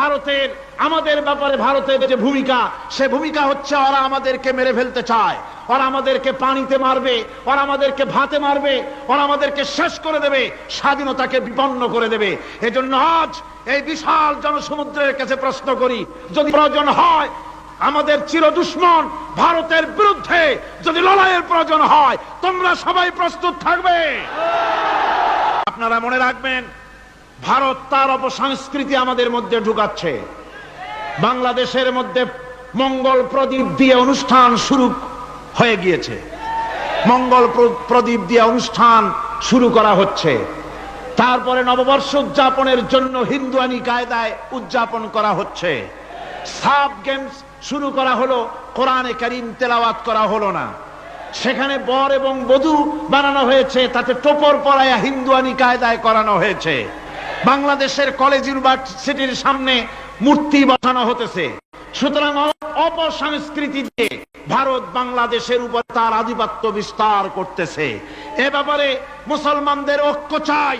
ভারতের আমাদের ব্যাপারে ভারতের যে ভূমিকা, সে ভূমিকা হচ্ছে ওরা আমাদেরকে মেরে ফেলতে চায়, ওরা আমাদেরকে পানিতে মারবে, ওরা আমাদেরকে ভাতে মারবে, ওরা আমাদেরকে শেষ করে দেবে, স্বাধীনতাকে বিপন্ন করে দেবে। এজন্য আজ এই বিশাল জনসমুদ্রের কাছে প্রশ্ন করি, যদি প্রয়োজন হয় আমাদের চির দুশ্মন ভারতের বিরুদ্ধে যদি লড়াইয়ের প্রয়োজন হয়, তোমরা সবাই প্রস্তুত থাকবে। আপনারা মনে রাখবেন, ভারত তার অপসংস্কৃতি আমাদের মধ্যে ঢুকাচ্ছে। বাংলাদেশের মধ্যে মঙ্গল প্রদীপ দিয়ে অনুষ্ঠান শুরু হয়ে গিয়েছে, মঙ্গল প্রদীপ দিয়ে অনুষ্ঠান শুরু করা হচ্ছে। তারপরে নববর্ষ উদযাপনের জন্য হিন্দুয়ানি কায়দায় উদযাপন করা হচ্ছে। সাব গেমস শুরু করা হলো, কোরআনে কারীম তেলাওয়াত করা হলো না। সেখানে বর এবং বধূ বানানো হয়েছে, তাতে টোপর পরায়া হিন্দুয়ানি কায়দায় করানো হয়েছে। বাংলাদেশের কলেজ ইউনিভার্সিটির সামনে মূর্তি বসানো হতেছে। সুতরাং অপসংস্কৃতি দিয়ে ভারত বাংলাদেশের উপর তার আধিপত্য বিস্তার করতেছে। এ ব্যাপারে মুসলমানদের ঐক্য চাই।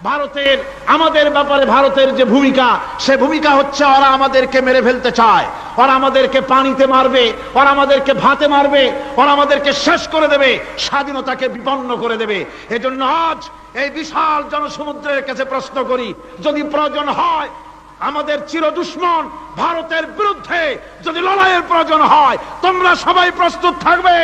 ভারতের আমাদের ব্যাপারে ভারতের যে ভূমিকা, সে ভূমিকা হচ্ছে ওরা আমাদেরকে মেরে ফেলতে চায়, ওরা আমাদেরকে পানিতে মারবে, ওরা আমাদেরকে ভাতে মারবে, ওরা আমাদেরকে শেষ করে দেবে, স্বাধীনতাকে বিপন্ন করে দেবে। এজন্য আজ এই বিশাল জনসমুদ্রের কাছে প্রশ্ন করি, যদি প্রয়োজন হয় আমাদের চির দুশ্মন ভারতের বিরুদ্ধে যদি লড়াইয়ের প্রয়োজন হয়, তোমরা সবাই প্রস্তুত থাকবে।